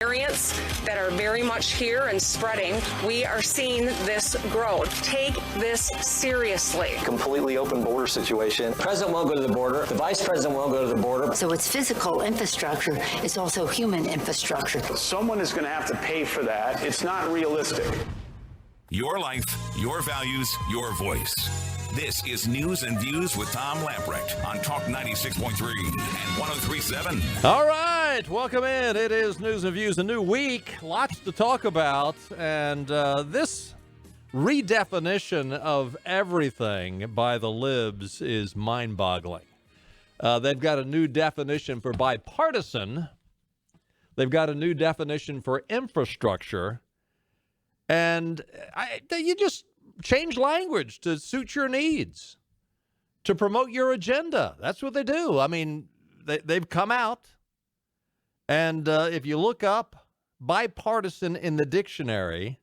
variants that are very much here and spreading. We are seeing this grow. Take this seriously. Completely open border situation. The president won't go to the border. The vice president won't go to the border. So it's physical infrastructure. It's also human infrastructure. Someone is going to have to pay for that. It's not realistic. Your life, your values, your voice. This is News and Views with Tom Lamprecht on Talk 96.3 and 103.7. All right, welcome in. It is News and Views, a new week, lots to talk about, and this redefinition of everything by the libs is mind-boggling. They've got a new definition for bipartisan. They've got a new definition for infrastructure, and you just change language to suit your needs, to promote your agenda. That's what they do. I mean, they've come out, and if you look up bipartisan in the dictionary,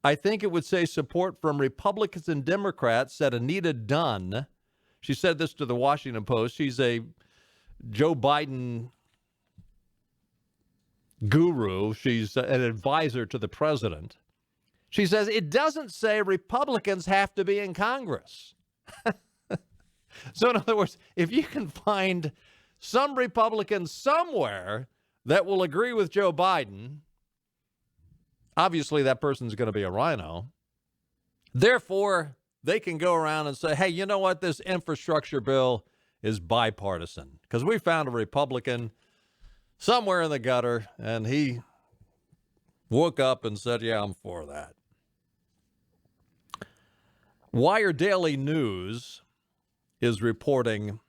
I think it would say support from Republicans and Democrats, said Anita Dunn. She said this to the Washington Post. She's a Joe Biden guru. She's an advisor to the president. She says, it doesn't say Republicans have to be in Congress. So in other words, if you can find some Republicans somewhere that will agree with Joe Biden, obviously that person's going to be a rhino. Therefore, they can go around and say, hey, you know what? This infrastructure bill is bipartisan because we found a Republican somewhere in the gutter and he woke up and said, yeah, I'm for that. Wire Daily News is reporting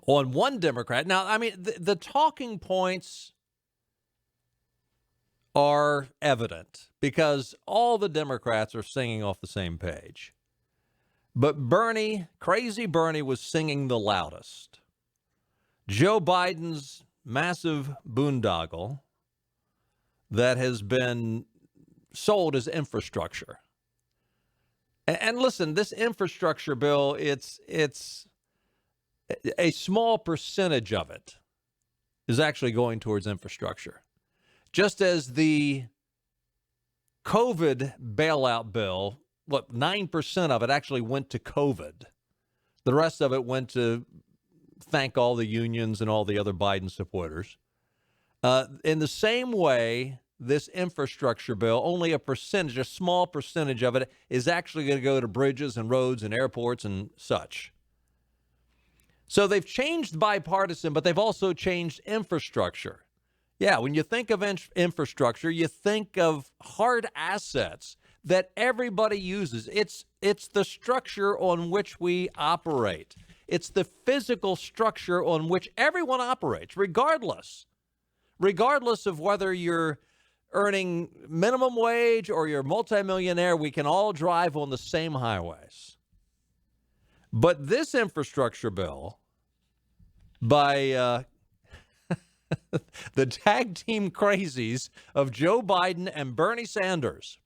on one Democrat. Now, I mean, the talking points are evident because all the Democrats are singing off the same page. But Bernie, crazy Bernie, was singing the loudest. Joe Biden's massive boondoggle that has been sold as infrastructure. And listen, this infrastructure bill, it's a small percentage of it is actually going towards infrastructure. Just as the COVID bailout bill, look, 9% of it actually went to COVID. The rest of it went to thank all the unions and all the other Biden supporters. In the same way, this infrastructure bill, only a small percentage of it is actually going to go to bridges and roads and airports and such. So they've changed bipartisan, but they've also changed infrastructure. Yeah, when you think of infrastructure, you think of hard assets that everybody uses. It's the structure on which we operate. It's the physical structure on which everyone operates, regardless of whether you're earning minimum wage or you're a multimillionaire. We can all drive on the same highways. But this infrastructure bill by the tag team crazies of Joe Biden and Bernie Sanders.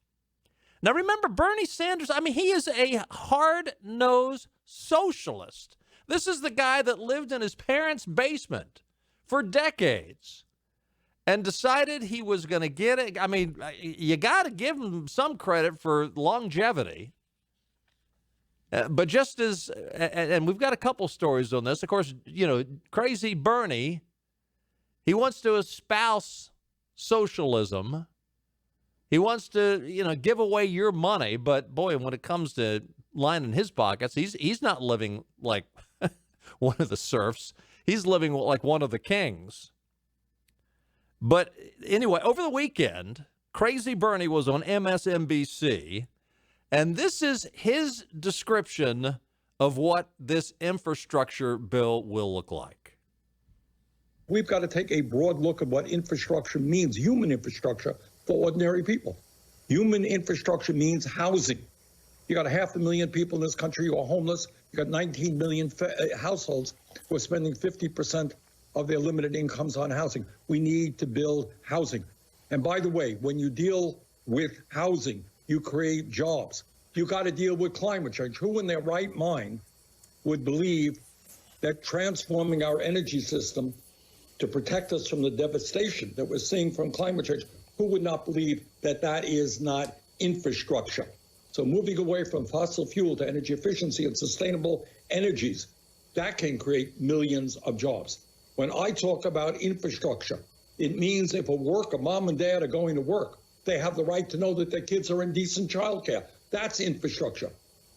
Now, remember, Bernie Sanders, I mean, he is a hard-nosed socialist. This is the guy that lived in his parents' basement for decades and decided he was going to get it. I mean, you got to give him some credit for longevity. But just as, and we've got a couple stories on this, of course, you know, crazy Bernie, he wants to espouse socialism. He wants to, you know, give away your money. But boy, when it comes to lining his pockets, he's not living like one of the serfs. He's living like one of the kings. But anyway, over the weekend, crazy Bernie was on MSNBC, and this is his description of what this infrastructure bill will look like. We've got to take a broad look at what infrastructure means, human infrastructure for ordinary people. Human infrastructure means housing. You got 500,000 people in this country who are homeless. You got 19 million households who are spending 50% of their limited incomes on housing. We need to build housing. And by the way, when you deal with housing, you create jobs. You got to deal with climate change. Who in their right mind would believe that transforming our energy system to protect us from the devastation that we're seeing from climate change. Who would not believe that that is not infrastructure? So moving away from fossil fuel to energy efficiency and sustainable energies, that can create millions of jobs. When I talk about infrastructure, it means if a mom and dad are going to work, they have the right to know that their kids are in decent childcare. That's infrastructure.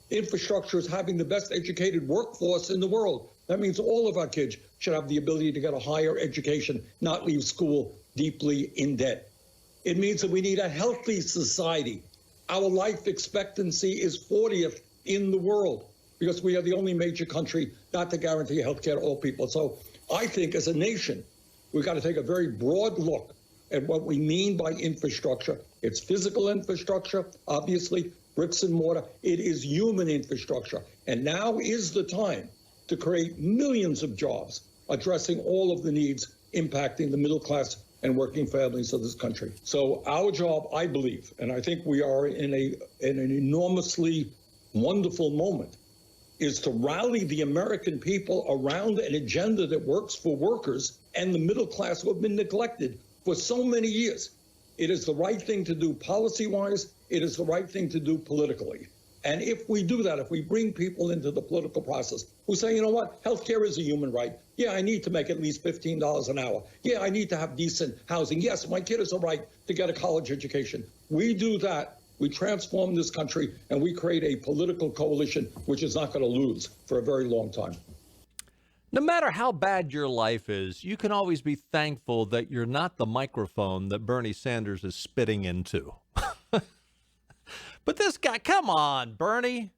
Infrastructure is having the best educated workforce in the world. That means all of our kids should have the ability to get a higher education, not leave school deeply in debt. It means that we need a healthy society. Our life expectancy is 40th in the world because we are the only major country not to guarantee health care to all people. So I think as a nation, we've got to take a very broad look at what we mean by infrastructure. It's physical infrastructure, obviously, bricks and mortar. It is human infrastructure. And now is the time to create millions of jobs addressing all of the needs impacting the middle class and working families of this country. So our job, I believe, and I think we are in an enormously wonderful moment, is to rally the American people around an agenda that works for workers and the middle class who have been neglected for so many years. It is the right thing to do policy-wise. It is the right thing to do politically. And if we do that, if we bring people into the political process who say, you know what, healthcare is a human right. Yeah, I need to make at least $15 an hour. Yeah, I need to have decent housing. Yes, my kid has a right to get a college education. We do that. We transform this country and we create a political coalition which is not going to lose for a very long time. No matter how bad your life is, you can always be thankful that you're not the microphone that Bernie Sanders is spitting into. But this guy, come on, Bernie.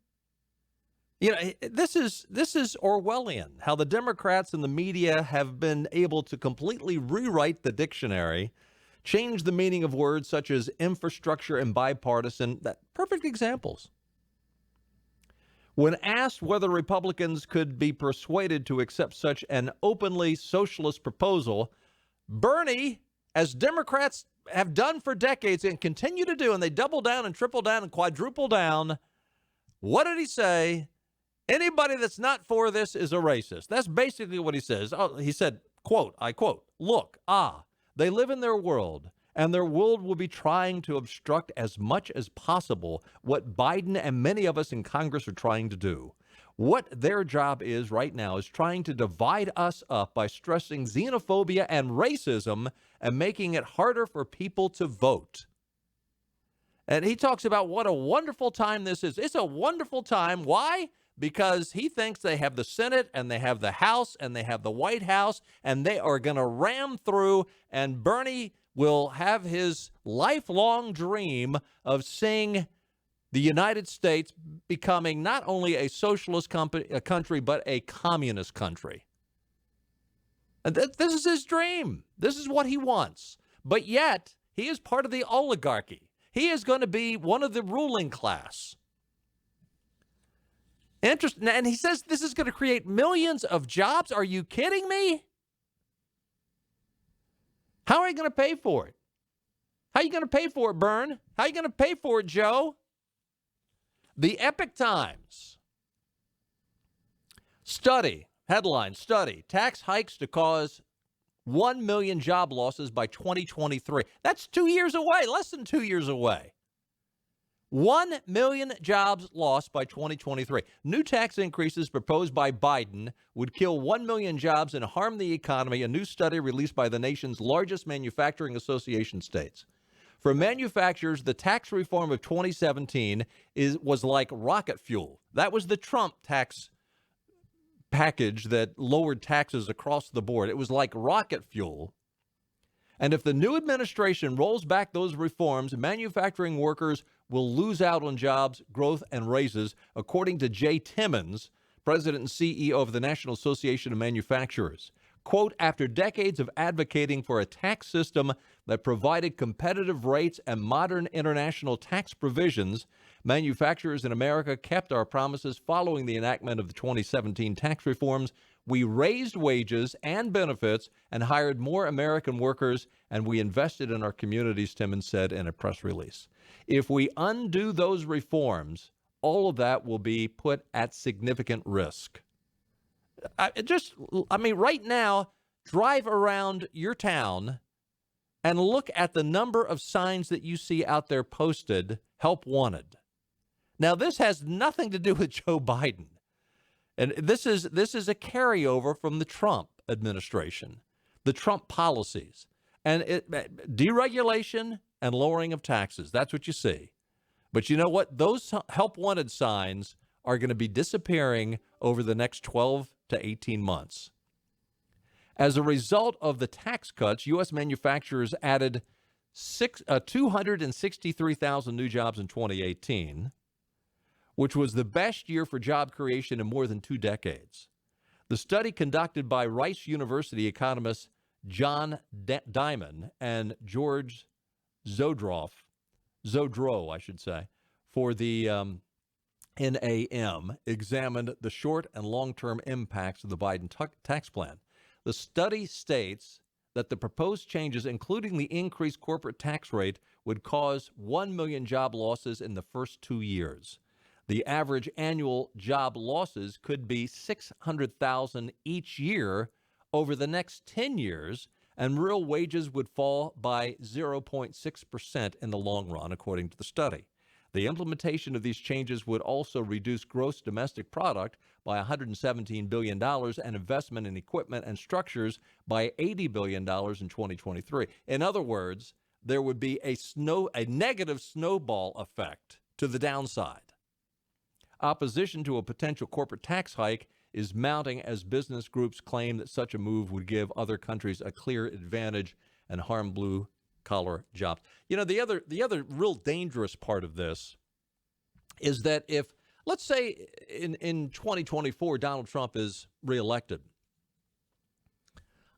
You know, this is Orwellian, how the Democrats and the media have been able to completely rewrite the dictionary, change the meaning of words such as infrastructure and bipartisan. Perfect examples. When asked whether Republicans could be persuaded to accept such an openly socialist proposal, Bernie, as Democrats have done for decades and continue to do, and they double down and triple down and quadruple down, what did he say? Anybody that's not for this is a racist. That's basically what he says. Oh, he said, quote, I quote, look, they live in their world, and their world will be trying to obstruct as much as possible what Biden and many of us in Congress are trying to do. What their job is right now is trying to divide us up by stressing xenophobia and racism and making it harder for people to vote. And he talks about what a wonderful time this is. It's a wonderful time. Why? Because he thinks they have the Senate and they have the House and they have the White House and they are going to ram through, and Bernie will have his lifelong dream of seeing the United States becoming not only a socialist country, but a communist country. And this is his dream. This is what he wants. But yet, he is part of the oligarchy. He is going to be one of the ruling class. Interesting. And he says this is going to create millions of jobs. Are you kidding me? How are you going to pay for it? How are you going to pay for it, Bern? How are you going to pay for it, Joe? The Epic Times. Headline, study, tax hikes to cause 1 million job losses by 2023. That's 2 years away, less than 2 years away. 1 million jobs lost by 2023. New tax increases proposed by Biden would kill 1 million jobs and harm the economy, a new study released by the nation's largest manufacturing association states. For manufacturers, the tax reform of 2017 was like rocket fuel. That was the Trump tax package that lowered taxes across the board. It was like rocket fuel. And if the new administration rolls back those reforms, manufacturing workers will lose out on jobs, growth, and raises, according to Jay Timmons, president and CEO of the National Association of Manufacturers. Quote, after decades of advocating for a tax system that provided competitive rates and modern international tax provisions, manufacturers in America kept our promises following the enactment of the 2017 tax reforms. We raised wages and benefits and hired more American workers, and we invested in our communities, Timmons said in a press release. If we undo those reforms, all of that will be put at significant risk. Right now, drive around your town and look at the number of signs that you see out there posted, help wanted. Now, this has nothing to do with Joe Biden. And this is a carryover from the Trump administration, the Trump policies, and deregulation and lowering of taxes. That's what you see. But you know what? Those help wanted signs are going to be disappearing over the next 12 to 18 months. As a result of the tax cuts, U.S. manufacturers added 263,000 new jobs in 2018, which was the best year for job creation in more than 2 decades. The study conducted by Rice University economists John Diamond and George Zodrow, for the NAM, examined the short and long-term impacts of the Biden tax plan. The study states that the proposed changes, including the increased corporate tax rate, would cause 1 million job losses in the first 2 years. The average annual job losses could be 600,000 each year over the next 10 years, and real wages would fall by 0.6% in the long run, according to the study. The implementation of these changes would also reduce gross domestic product by $117 billion and investment in equipment and structures by $80 billion in 2023. In other words, there would be a negative snowball effect to the downside. Opposition to a potential corporate tax hike is mounting as business groups claim that such a move would give other countries a clear advantage and harm blue-collar jobs. You know, the other real dangerous part of this is that if, let's say in 2024, Donald Trump is reelected,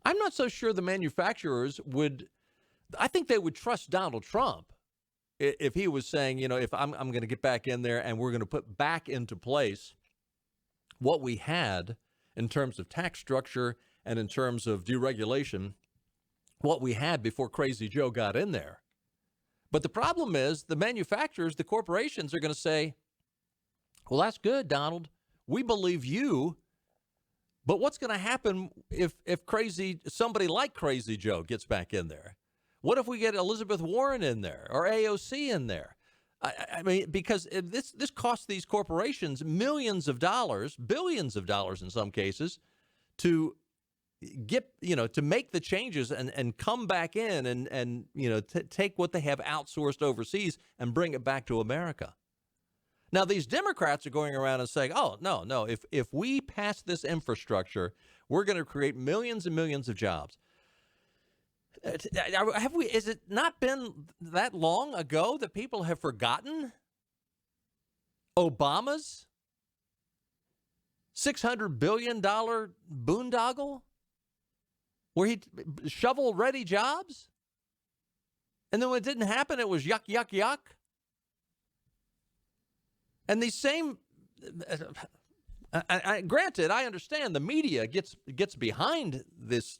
I'm not so sure the manufacturers would, I think they would trust Donald Trump if he was saying, you know, if I'm going to get back in there and we're going to put back into place what we had in terms of tax structure and in terms of deregulation, what we had before Crazy Joe got in there. But the problem is the manufacturers, the corporations are going to say, well, that's good, Donald. We believe you. But what's going to happen if somebody like Crazy Joe gets back in there? What if we get Elizabeth Warren in there or AOC in there? I mean, because this costs these corporations millions of dollars, billions of dollars in some cases, to get, to make the changes and come back in and take what they have outsourced overseas and bring it back to America. Now, these Democrats are going around and saying, oh, no, if we pass this infrastructure, we're going to create millions and millions of jobs. Is it not been that long ago that people have forgotten Obama's $600 billion boondoggle where he shovel-ready jobs? And then when it didn't happen, it was yuck, yuck, yuck. And these same, granted, I understand the media gets behind this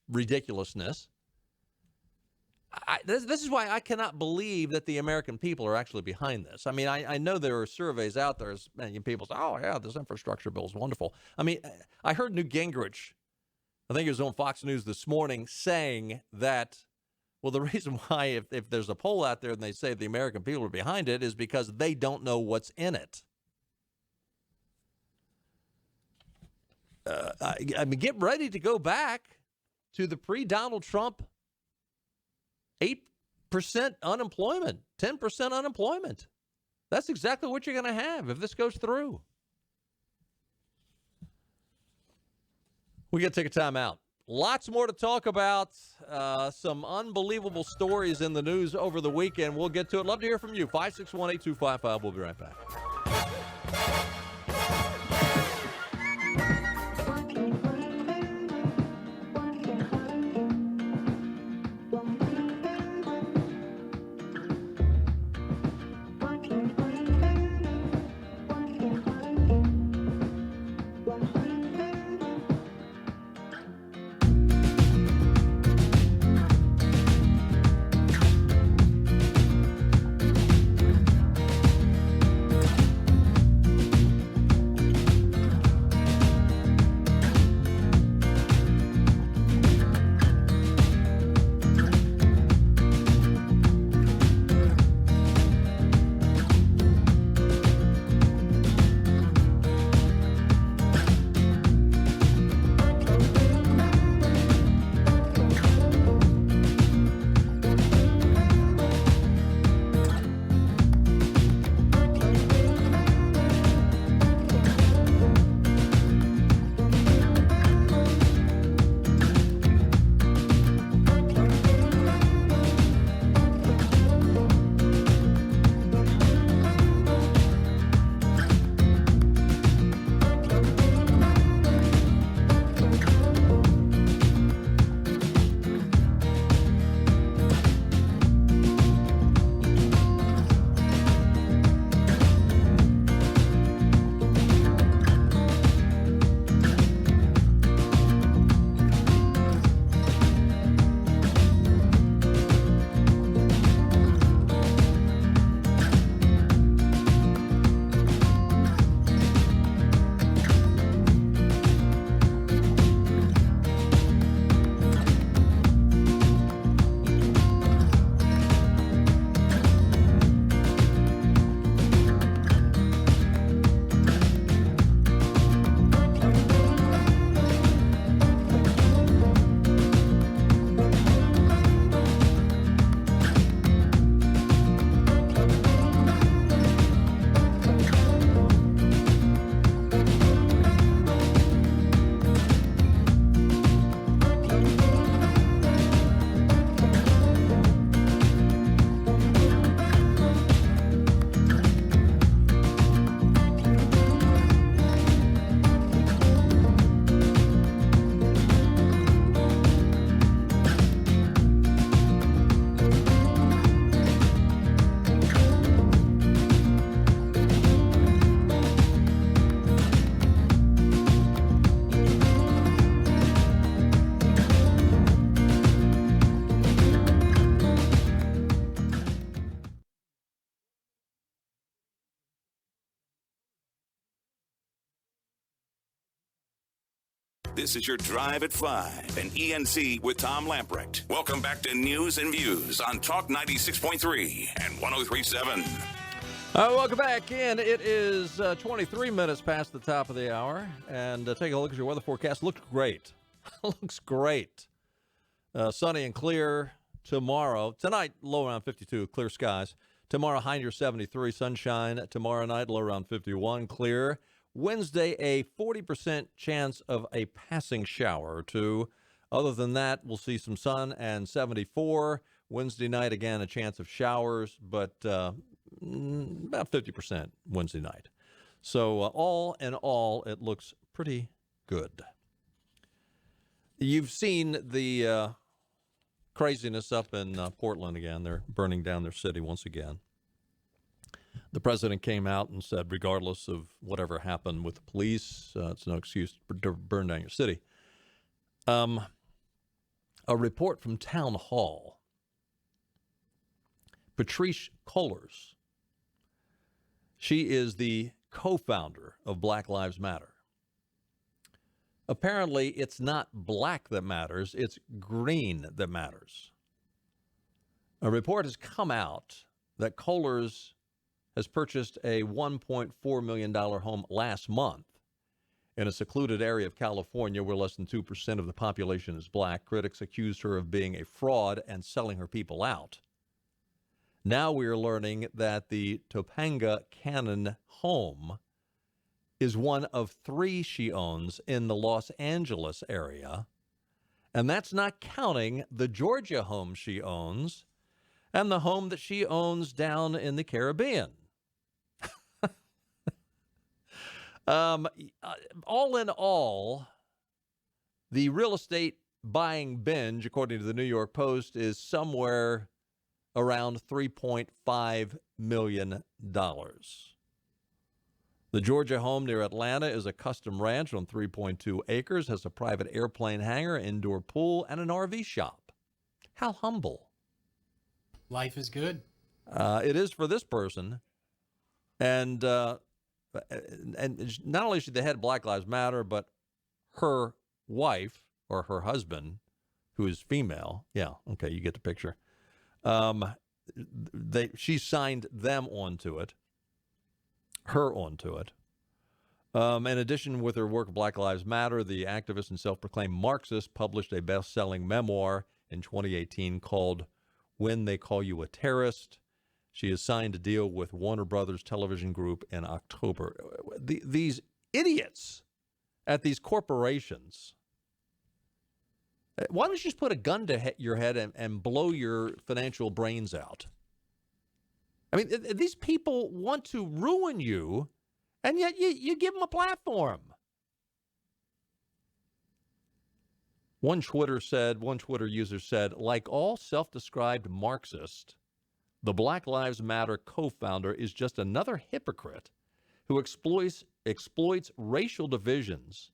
ridiculousness. This is why I cannot believe that the American people are actually behind this. I mean, I know there are surveys out there, and people say, oh, yeah, this infrastructure bill is wonderful. I mean, I heard Newt Gingrich, I think he was on Fox News this morning, saying that, well, the reason why if there's a poll out there and they say the American people are behind it is because they don't know what's in it. I mean, get ready to go back to the pre-Donald Trump 8% unemployment, 10% unemployment. That's exactly what you're going to have if this goes through. We got to take a time out. Lots more to talk about. Some unbelievable stories in the news over the weekend. We'll get to it. Love to hear from you. 561-8255. We'll be right back. This is your Drive at 5 and ENC with Tom Lamprecht. Welcome back to News and Views on Talk 96.3 and 103.7. Welcome back in. It is 23 minutes past the top of the hour. And take a look at your weather forecast. Looks great. Looks great. Sunny and clear tomorrow. Tonight, low around 52, clear skies. Tomorrow, high near 73, sunshine. Tomorrow night, low around 51, clear. Wednesday, a 40% chance of a passing shower or two. Other than that, we'll see some sun and 74. Wednesday night, again, a chance of showers, but about 50% Wednesday night. So all in all, it looks pretty good. You've seen the craziness up in Portland again. They're burning down their city once again. The president came out and said, regardless of whatever happened with the police, it's no excuse to burn down your city. A report from Town Hall. Patrice Cullors. She is the co-founder of Black Lives Matter. Apparently, it's not black that matters, it's green that matters. A report has come out that Cullors has purchased a $1.4 million home last month in a secluded area of California where less than 2% of the population is black. Critics accused her of being a fraud and selling her people out. Now we are learning that the Topanga Canyon home is one of 3 she owns in the Los Angeles area, and that's not counting the Georgia home she owns and the home that she owns down in the Caribbean. All in all, the real estate buying binge, according to the New York Post, is somewhere around $3.5 million. The Georgia home near Atlanta is a custom ranch on 3.2 acres, has a private airplane hangar, indoor pool, and an RV shop. How humble. Life is good. It is for this person. And not only is she the head of Black Lives Matter, but her wife or her husband, who is female, yeah, okay, you get the picture. She signed them onto it, her onto it. In addition, with her work of Black Lives Matter, the activist and self-proclaimed Marxist published a best-selling memoir in 2018 called When They Call You a Terrorist. She has signed a deal with Warner Brothers Television Group in October. These idiots at these corporations, why don't you just put a gun to your head and blow your financial brains out? I mean, these people want to ruin you, and yet you give them a platform. One Twitter user said, like all self-described Marxist, the Black Lives Matter co-founder is just another hypocrite who exploits racial divisions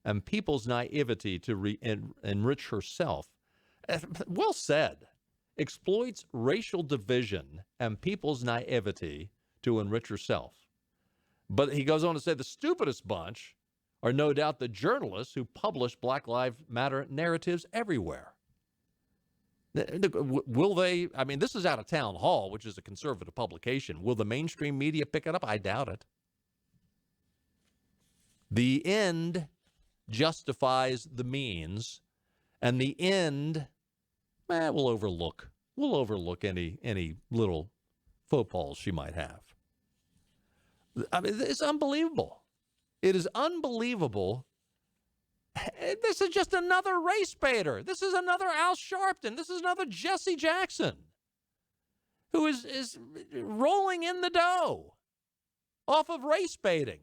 and people's naivety to enrich herself. Well said. Exploits racial division and people's naivety to enrich herself. But he goes on to say the stupidest bunch are no doubt the journalists who publish Black Lives Matter narratives everywhere. Will they? I mean, this is out of Town Hall, which is a conservative publication. Will the mainstream media pick it up? I doubt it. The end justifies the means, and the end, we'll overlook. We'll overlook any little faux pas she might have. I mean, it's unbelievable. It is unbelievable. This is just another race baiter. This is another Al Sharpton. This is another Jesse Jackson who is rolling in the dough off of race baiting.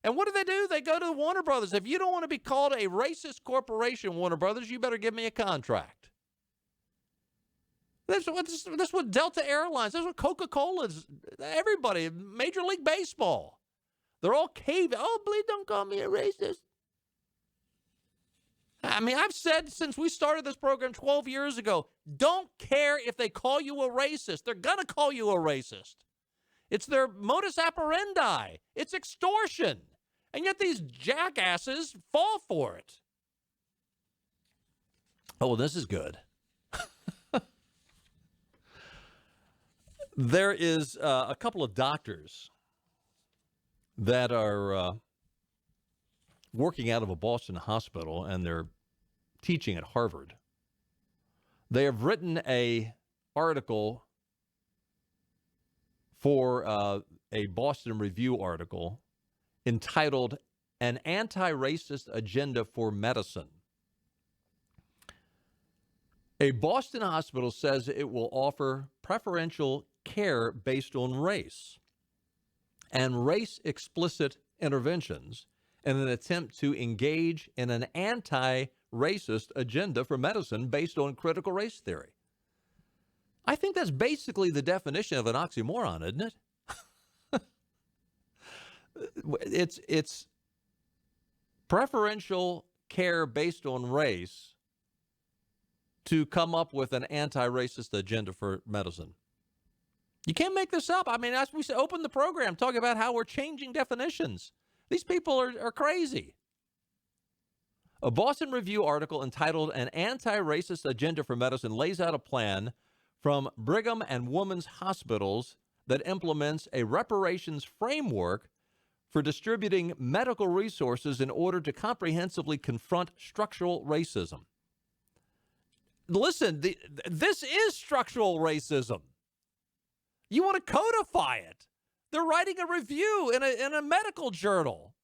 And what do? They go to Warner Brothers. If you don't want to be called a racist corporation, Warner Brothers, you better give me a contract. That's what Delta Airlines, that's what Coca-Cola's, everybody, Major League Baseball. They're all caving. Oh, please don't call me a racist. I mean, I've said since we started this program 12 years ago, don't care if they call you a racist. They're going to call you a racist. It's their modus operandi. It's extortion. And yet these jackasses fall for it. Oh, well, this is good. There is a couple of doctors that are working out of a Boston hospital, and they're teaching at Harvard. They have written an article for a Boston Review article entitled "An Anti-Racist Agenda for Medicine." A Boston hospital says it will offer preferential care based on race and race-explicit interventions in an attempt to engage in an anti-racist agenda for medicine based on critical race theory. I think that's basically the definition of an oxymoron, isn't it? It's preferential care based on race to come up with an anti-racist agenda for medicine. You can't make this up. I mean, as we opened the program talking about how we're changing definitions. These people are crazy. A Boston Review article entitled "An Anti-Racist Agenda for Medicine" lays out a plan from Brigham and Women's Hospitals that implements a reparations framework for distributing medical resources in order to comprehensively confront structural racism. Listen, this is structural racism. You want to codify it. They're writing a review in a medical journal.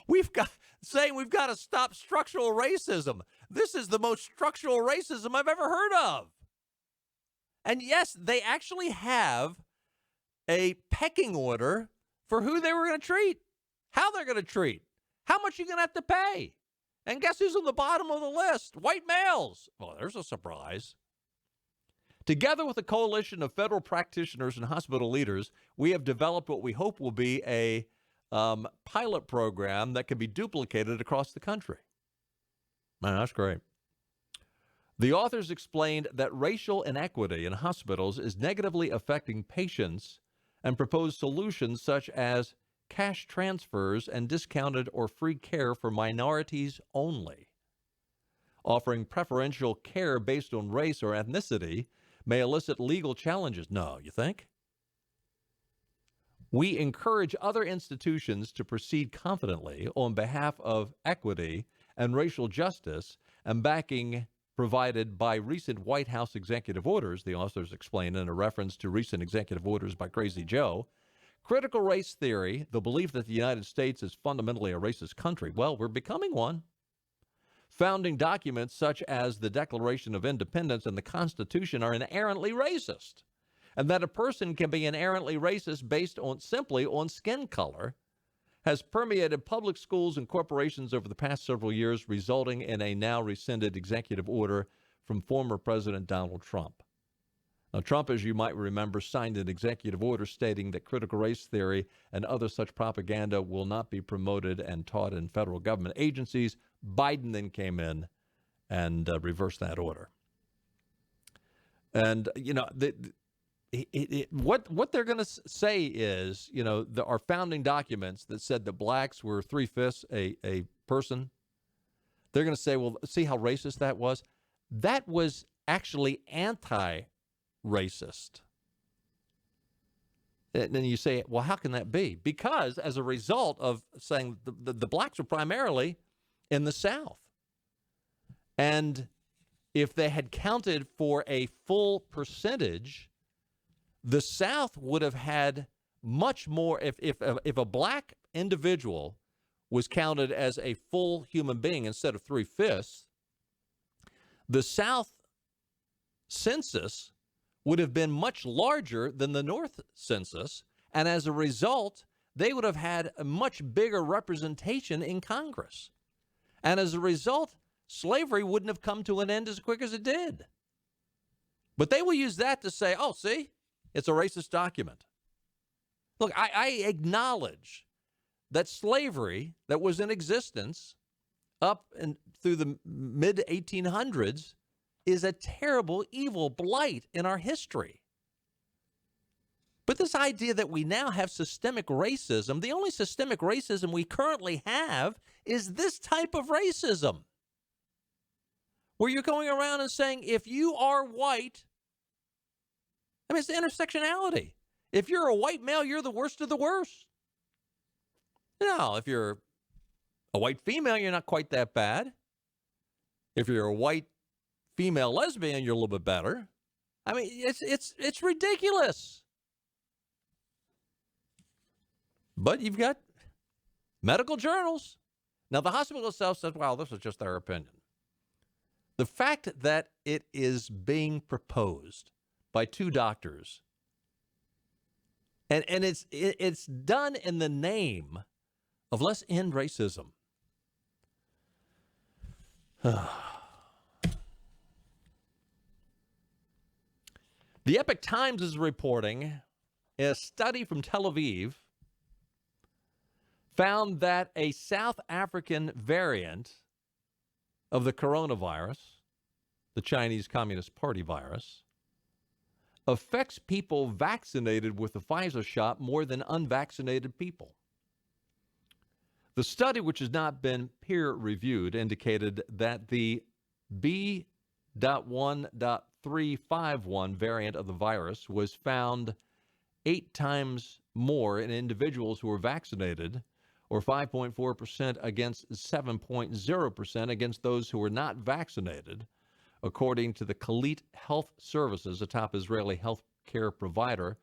We've got to stop structural racism. This is the most structural racism I've ever heard of. And yes, they actually have a pecking order for who they were going to treat, how they're going to treat, how much you're going to have to pay. And guess who's on the bottom of the list? White males. Well, there's a surprise. Together with a coalition of federal practitioners and hospital leaders, we have developed what we hope will be a pilot program that can be duplicated across the country. Man, that's great. The authors explained that racial inequity in hospitals is negatively affecting patients and proposed solutions such as cash transfers and discounted or free care for minorities only. Offering preferential care based on race or ethnicity may elicit legal challenges. No, you think? We encourage other institutions to proceed confidently on behalf of equity and racial justice and backing provided by recent White House executive orders, the authors explain in a reference to recent executive orders by Crazy Joe. Critical race theory, the belief that the United States is fundamentally a racist country. Well, we're becoming one. Founding documents such as the Declaration of Independence and the Constitution are inherently racist, and that a person can be inherently racist based on simply on skin color has permeated public schools and corporations over the past several years, resulting in a now rescinded executive order from former President Donald Trump. Now, Trump, as you might remember, signed an executive order stating that critical race theory and other such propaganda will not be promoted and taught in federal government agencies. Biden then came in and reversed that order. And, you know, what they're going to say is, you know, our founding documents that said that blacks were 3/5 a person, they're going to say, well, see how racist that was? That was actually anti-racist. And then you say, well, how can that be? Because as a result of saying the blacks were primarily in the South. And if they had counted for a full percentage, the South would have had much more. If a black individual was counted as a full human being instead of 3/5, the South census would have been much larger than the North census, and as a result, they would have had a much bigger representation in Congress. And as a result, slavery wouldn't have come to an end as quick as it did. But they will use that to say, oh, see, it's a racist document. Look, I acknowledge that slavery that was in existence up and through the mid-1800s is a terrible, evil blight in our history. But this idea that we now have systemic racism, the only systemic racism we currently have is this type of racism. where you're going around and saying, if you are white, I mean, it's the intersectionality. If you're a white male, you're the worst of the worst. Now, if you're a white female, you're not quite that bad. If you're a white female lesbian, you're a little bit better. I mean, it's ridiculous. But you've got medical journals. Now, the hospital itself says, well, this is just their opinion. The fact that it is being proposed by two doctors, and it's done in the name of let's end racism. The Epoch Times is reporting a study from Tel Aviv found that a South African variant of the coronavirus, the Chinese Communist Party virus, affects people vaccinated with the Pfizer shot more than unvaccinated people. The study, which has not been peer-reviewed, indicated that the B.1.351 variant of the virus was found 8 times more in individuals who were vaccinated, or 5.4% against 7.0% against those who were not vaccinated, according to the Kalit Health Services, a top Israeli health care provider,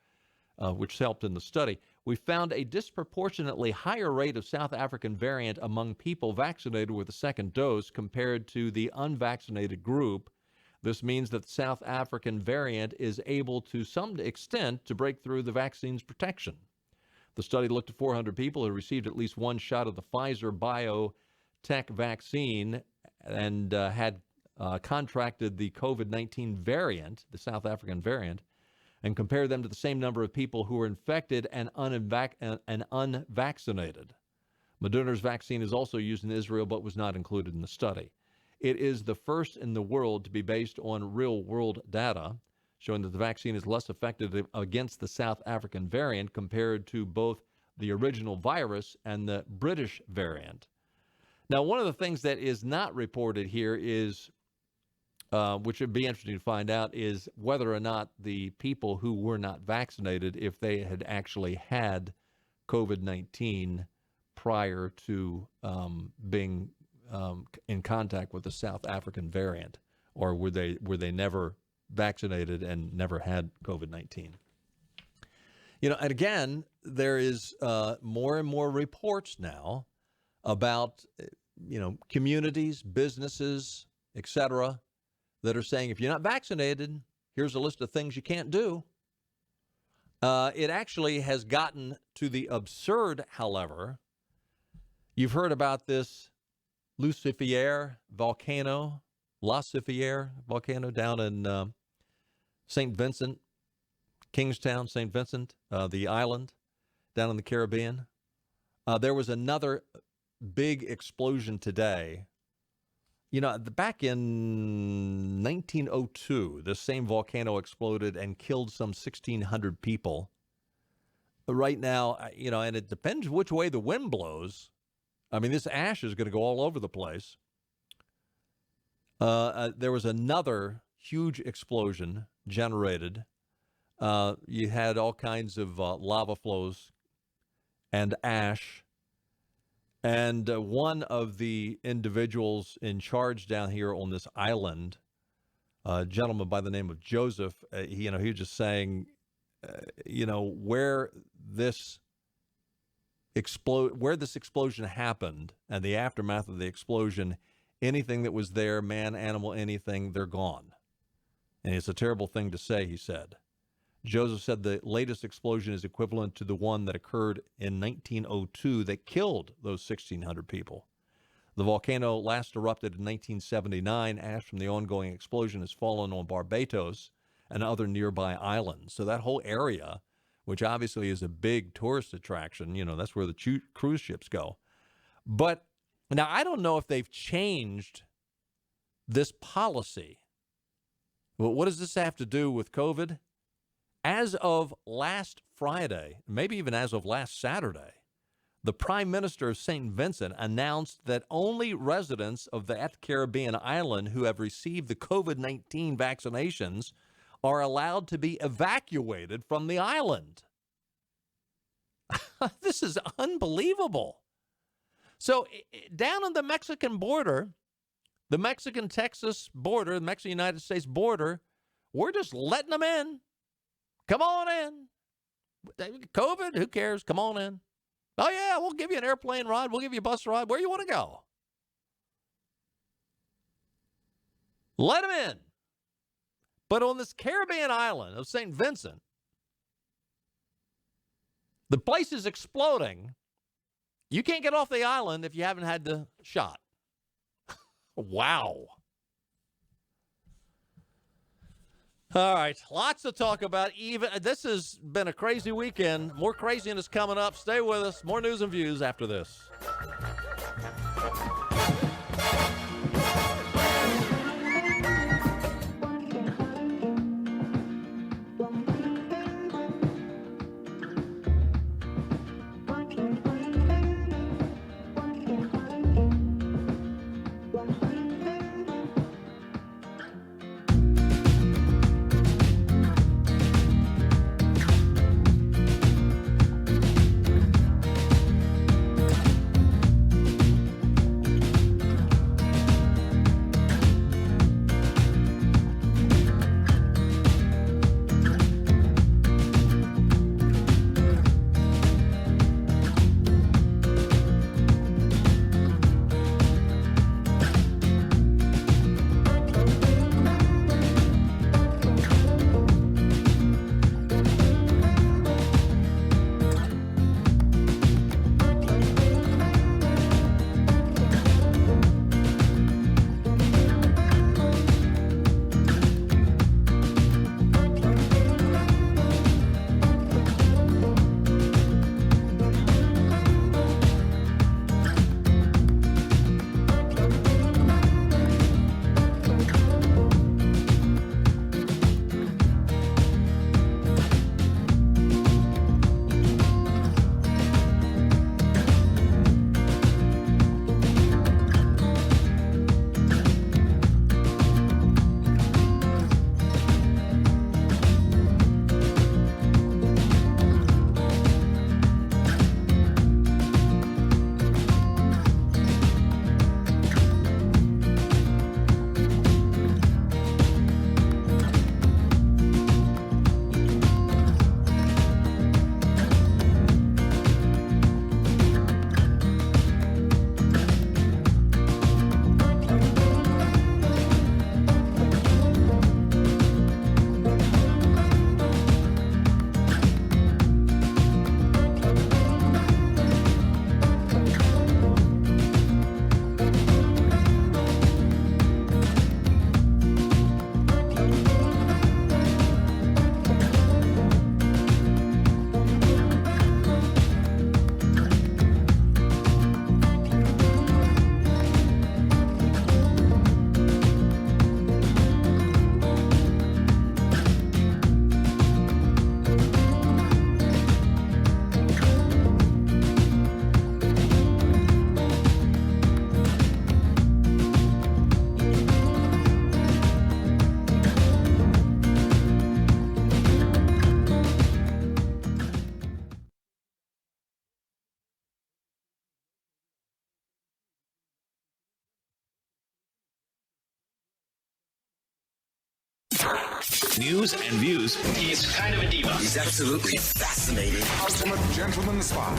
which helped in the study. We found a disproportionately higher rate of South African variant among people vaccinated with the second dose compared to the unvaccinated group. This means that the South African variant is able to some extent to break through the vaccine's protection. The study looked at 400 people who received at least one shot of the Pfizer BioNTech vaccine and had contracted the COVID-19 variant, the South African variant, and compared them to the same number of people who were infected and unvaccinated. Moderna's vaccine is also used in Israel but was not included in the study. It is the first in the world to be based on real-world data, showing that the vaccine is less effective against the South African variant compared to both the original virus and the British variant. Now, one of the things that is not reported here is, which would be interesting to find out, is whether or not the people who were not vaccinated, if they had actually had COVID-19 prior to being in contact with the South African variant, or were they never vaccinated and never had COVID-19. You know, and again, there is more and more reports now about, communities, businesses, etc., that are saying if you're not vaccinated, here's a list of things you can't do. It actually has gotten to the absurd, however. You've heard about this La Civière volcano down in St. Vincent, Kingstown, St. Vincent, the island down in the Caribbean. There was another big explosion today. Back in 1902, this same volcano exploded and killed some 1,600 people. Right now, and it depends which way the wind blows. I mean, this ash is going to go all over the place. There was another huge explosion generated. You had all kinds of lava flows and ash. And one of the individuals in charge down here on this island, a gentleman by the name of Joseph, he was just saying, where this explosion happened and the aftermath of the explosion, anything that was there, man, animal, anything, they're gone. And it's a terrible thing to say, he said. Joseph said the latest explosion is equivalent to the one that occurred in 1902 that killed those 1,600 people. The volcano last erupted in 1979. Ash from the ongoing explosion has fallen on Barbados and other nearby islands. So that whole area, which obviously is a big tourist attraction, that's where the cruise ships go. But now I don't know if they've changed this policy. Well, what does this have to do with COVID? As of last Friday, maybe even as of last Saturday, the Prime Minister of St. Vincent announced that only residents of that Caribbean island who have received the COVID-19 vaccinations are allowed to be evacuated from the island. This is unbelievable. So down on the Mexican border, the Mexican-Texas border, the Mexican-United States border, we're just letting them in. Come on in. COVID, who cares? Come on in. Oh, yeah, we'll give you an airplane ride. We'll give you a bus ride. Where you want to go? Let them in. But on this Caribbean island of St. Vincent, the place is exploding. You can't get off the island if you haven't had the shot. Wow. All right, lots to talk about. Even this has been a crazy weekend. More craziness coming up. Stay with us. More news and views after this. News and views. He's kind of a diva. He's absolutely fascinating. Ultimate gentleman spy.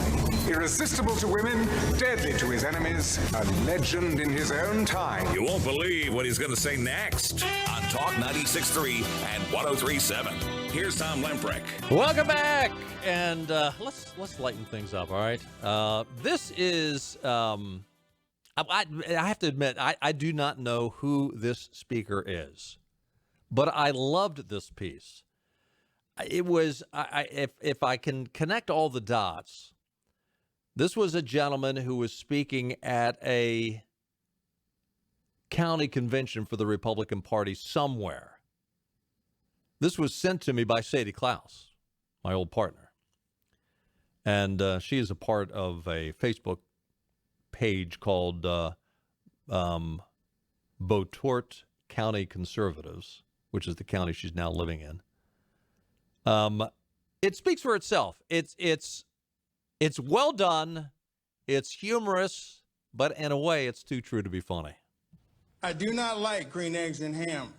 Irresistible to women, deadly to his enemies, a legend in his own time. You won't believe what he's going to say next on Talk 96.3 and 103.7. Here's Tom Lempreck. Welcome back, and let's lighten things up. All right, this is I have to admit I do not know who this speaker is, but I loved this piece. It was if I can connect all the dots, this was a gentleman who was speaking at a county convention for the Republican Party somewhere. This was sent to me by Sadie Klaus, my old partner. And she is a part of a Facebook page called Beaufort County Conservatives, which is the county she's now living in. It speaks for itself. It's well done. It's humorous, but in a way, it's too true to be funny. I do not like green eggs and ham.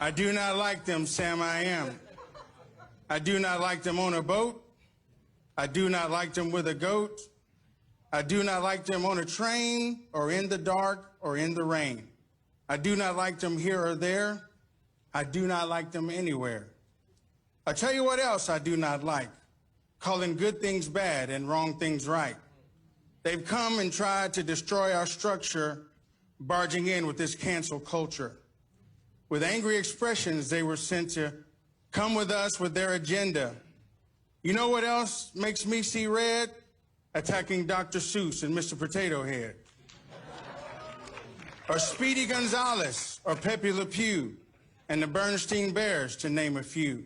I do not like them, Sam I am. I do not like them on a boat. I do not like them with a goat. I do not like them on a train or in the dark or in the rain. I do not like them here or there. I do not like them anywhere. I tell you what else I do not like. Calling good things bad and wrong things right. They've come and tried to destroy our structure, barging in with this cancel culture. With angry expressions, they were sent to come with us with their agenda. You know what else makes me see red? Attacking Dr. Seuss and Mr. Potato Head. Or Speedy Gonzales, or Pepe Le Pew, and the Bernstein Bears, to name a few.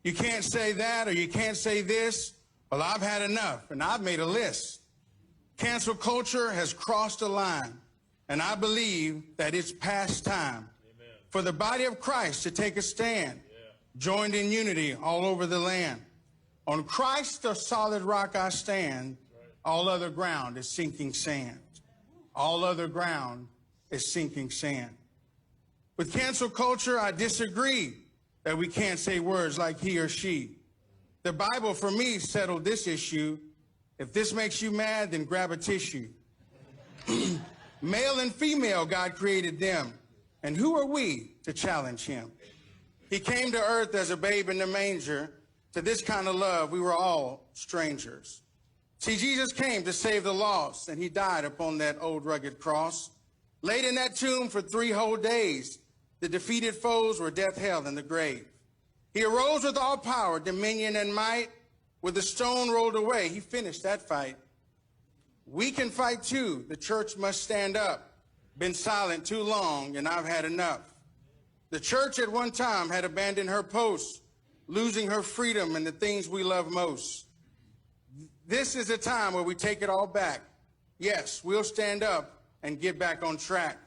You can't say that, or you can't say this. Well, I've had enough, and I've made a list. Cancel culture has crossed a line, and I believe that it's past time for the body of Christ to take a stand, joined in unity all over the land. On Christ, the solid rock I stand. All other ground is sinking sand. All other ground is sinking sand. With cancel culture, I disagree that we can't say words like he or she. The Bible, for me, settled this issue. If this makes you mad, then grab a tissue. Male and female, God created them. And who are we to challenge him? He came to earth as a babe in the manger. To this kind of love, we were all strangers. See, Jesus came to save the lost, and he died upon that old rugged cross. Laid in that tomb for 3 whole days, the defeated foes were death, hell, and the grave. He arose with all power, dominion, and might. With the stone rolled away, he finished that fight. We can fight too. The church must stand up. Been silent too long, and I've had enough. The church at one time had abandoned her post, losing her freedom and the things we love most. This is a time where we take it all back. Yes, we'll stand up and get back on track.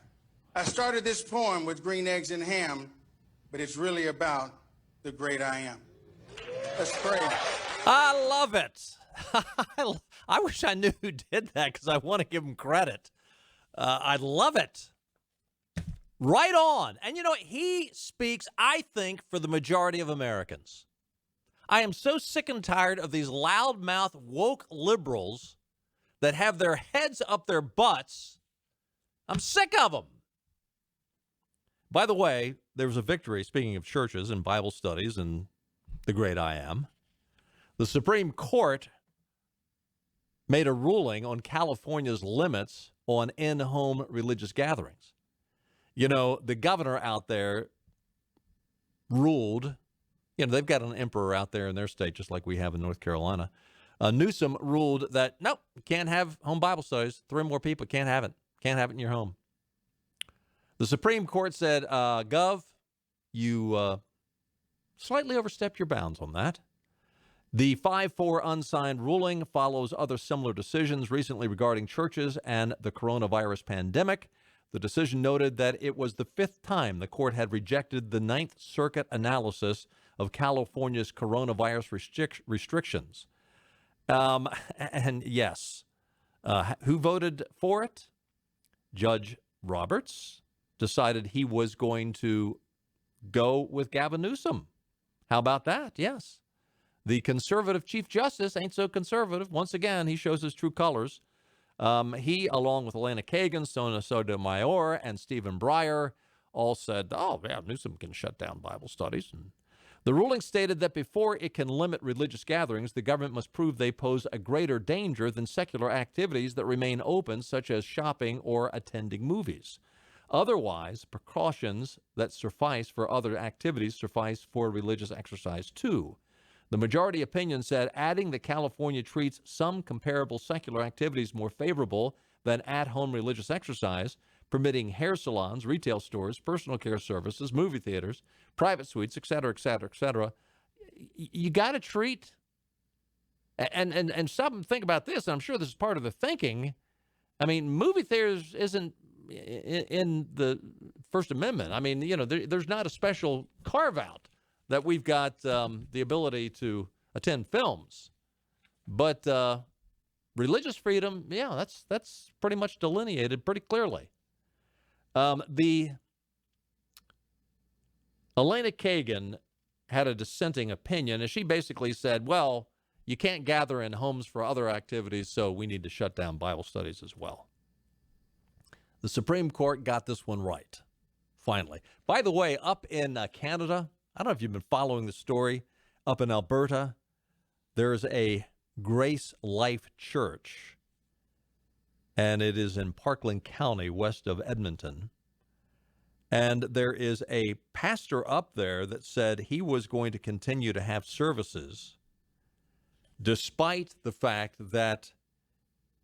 I started this poem with green eggs and ham, but it's really about the great I am. Let's pray. I love it. I wish I knew who did that because I want to give him credit. I love it. Right on. And you know, he speaks, I think, for the majority of Americans. I am so sick and tired of these loudmouth woke liberals that have their heads up their butts. I'm sick of them. By the way, there was a victory, speaking of churches and Bible studies and the great I am. The Supreme Court made a ruling on California's limits on in-home religious gatherings. You know, the governor out there ruled, you know, they've got an emperor out there in their state, just like we have in North Carolina. Newsom ruled that, nope, can't have home Bible studies. 3 or more people, can't have it. Can't have it in your home. The Supreme Court said, Gov, you slightly overstepped your bounds on that. The 5-4 unsigned ruling follows other similar decisions recently regarding churches and the coronavirus pandemic. The decision noted that it was the 5th time the court had rejected the 9th Circuit analysis of California's coronavirus restrictions. And yes, who voted for it? Judge Roberts decided he was going to go with Gavin Newsom. How about that? Yes. The conservative Chief Justice ain't so conservative. Once again, he shows his true colors. He, along with Elena Kagan, Sona Sotomayor, and Stephen Breyer, all said, oh, yeah, Newsom can shut down Bible studies. And the ruling stated that before it can limit religious gatherings, the government must prove they pose a greater danger than secular activities that remain open, such as shopping or attending movies. Otherwise, precautions that suffice for other activities suffice for religious exercise, too. The majority opinion said adding that California treats some comparable secular activities more favorable than at-home religious exercise, permitting hair salons, retail stores, personal care services, movie theaters, private suites, et cetera, et cetera, et cetera. You got to treat And stop and think about this. And I'm sure this is part of the thinking. I mean, movie theaters isn't in the First Amendment. I mean, there's not a special carve out that we've got the ability to attend films. But religious freedom, yeah, that's pretty much delineated pretty clearly. The Elena Kagan had a dissenting opinion, and she basically said, well, you can't gather in homes for other activities, so we need to shut down Bible studies as well. The Supreme Court got this one right, finally. By the way, up in Canada, I don't know if you've been following the story, up in Alberta, there's a Grace Life Church, and it is in Parkland County, west of Edmonton. And there is a pastor up there that said he was going to continue to have services despite the fact that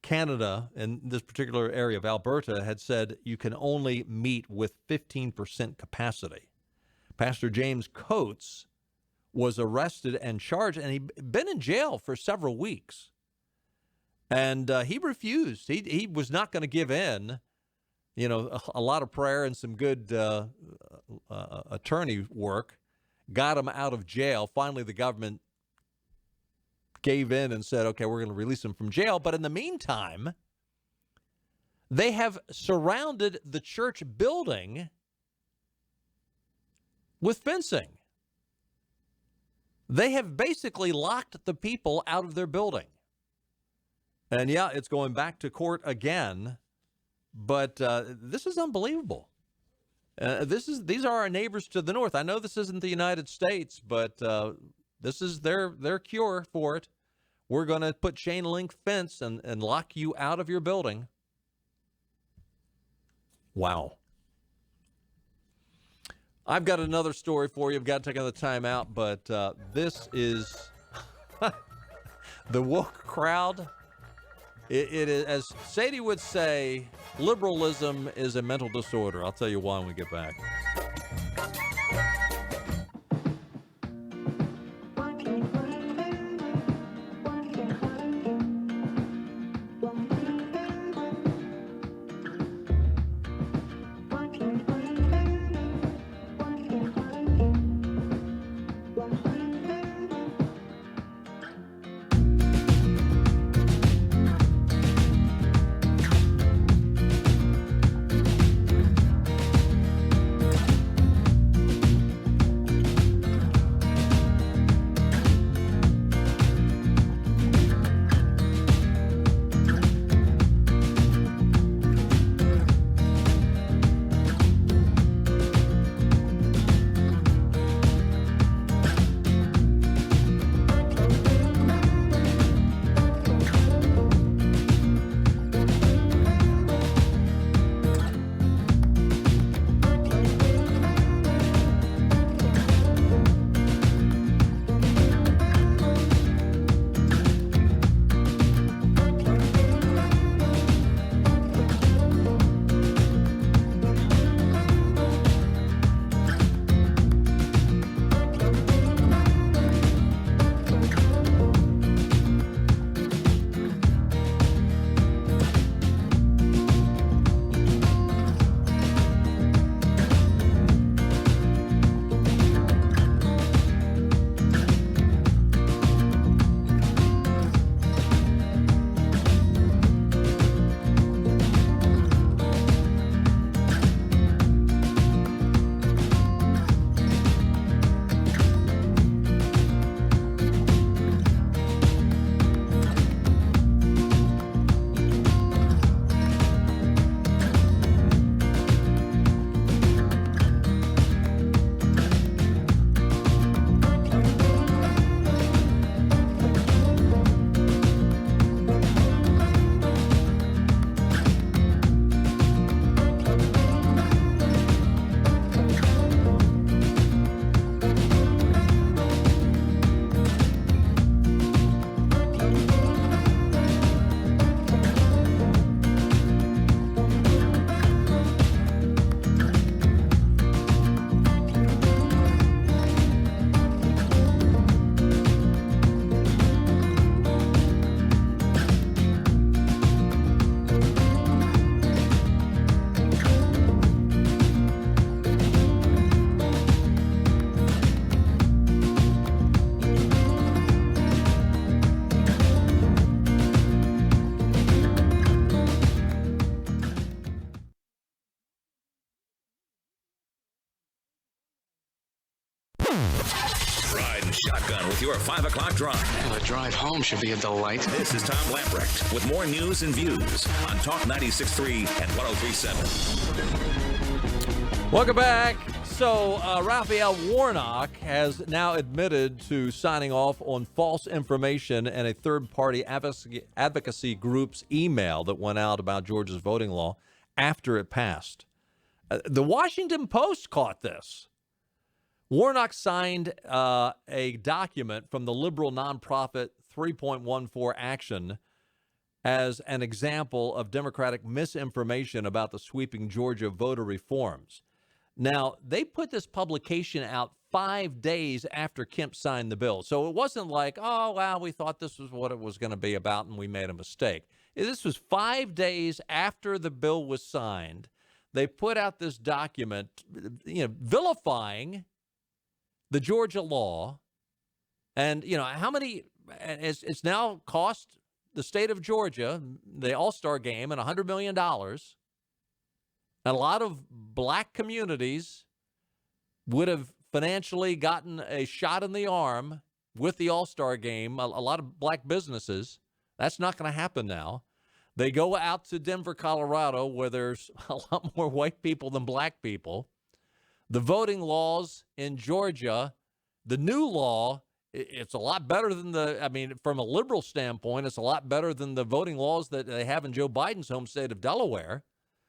Canada, in this particular area of Alberta, had said you can only meet with 15% capacity. Pastor James Coates was arrested and charged, and he'd been in jail for several weeks. And he refused. He was not going to give in. A lot of prayer and some good attorney work got him out of jail. Finally, the government gave in and said, okay, we're going to release him from jail. But in the meantime, they have surrounded the church building with fencing. They have basically locked the people out of their building. And yeah, it's going back to court again. But this is unbelievable. These are our neighbors to the north. I know this isn't the United States, but this is their cure for it. We're going to put chain link fence and lock you out of your building. Wow. I've got another story for you. I've got to take another time out, but this is the woke crowd. It is, as Sadie would say, liberalism is a mental disorder. I'll tell you why when we get back. Ride and shotgun with your 5 o'clock drive. Well, the drive home should be a delight. This is Tom Lamprecht with more news and views on Talk 96.3 and 103.7. Welcome back. So, Raphael Warnock has now admitted to signing off on false information and a third-party advocacy group's email that went out about Georgia's voting law after it passed. The Washington Post caught this. Warnock signed a document from the liberal nonprofit 3.14 Action as an example of Democratic misinformation about the sweeping Georgia voter reforms. Now, they put this publication out 5 days after Kemp signed the bill. So it wasn't like, oh, well, we thought this was what it was going to be about and we made a mistake. This was 5 days after the bill was signed. They put out this document, vilifying the Georgia law, and how many? It's now cost the state of Georgia the All-Star game and $100 million. And a lot of black communities would have financially gotten a shot in the arm with the All-Star game. A lot of black businesses. That's not going to happen now. They go out to Denver, Colorado, where there's a lot more white people than black people. The voting laws in Georgia, the new law, it's a lot better than from a liberal standpoint, it's a lot better than the voting laws that they have in Joe Biden's home state of Delaware,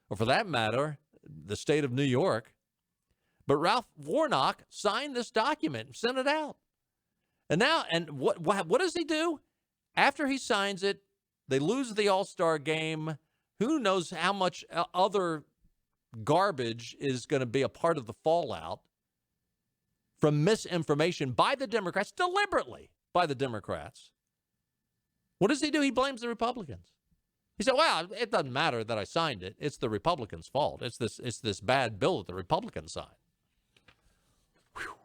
or for that matter, the state of New York. But Ralph Warnock signed this document and sent it out. And what does he do? After he signs it, they lose the All-Star game. Who knows how much other garbage is going to be a part of the fallout from misinformation by the Democrats, deliberately by the Democrats. What does he do? He blames the Republicans. He said, well, it doesn't matter that I signed it. It's the Republicans' fault. It's this bad bill that the Republicans signed. Whew.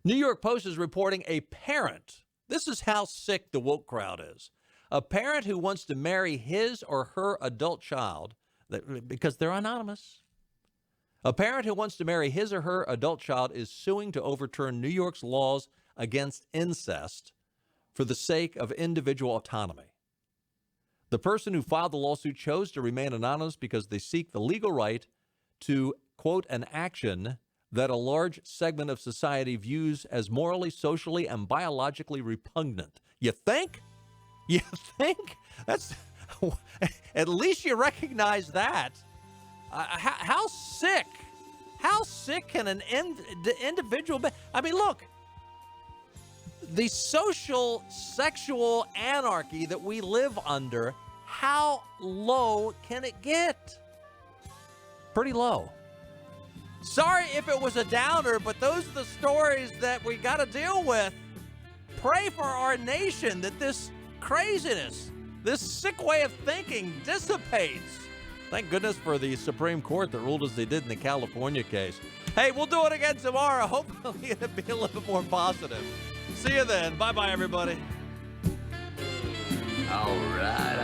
New York Post is reporting a parent. This is how sick the woke crowd is. A parent who wants to marry his or her adult child, because they're anonymous. A parent who wants to marry his or her adult child is suing to overturn New York's laws against incest for the sake of individual autonomy. The person who filed the lawsuit chose to remain anonymous because they seek the legal right to, quote, an action that a large segment of society views as morally, socially, and biologically repugnant. You think? You think? That's at least you recognize that. How sick? How sick can an individual be? I mean, look, the social, sexual anarchy that we live under, how low can it get? Pretty low. Sorry if it was a downer, but those are the stories that we got to deal with. Pray for our nation that this craziness, this sick way of thinking dissipates. Thank goodness for the Supreme Court that ruled as they did in the California case. Hey, we'll do it again tomorrow. Hopefully it'll be a little bit more positive. See you then. Bye-bye, everybody. All right.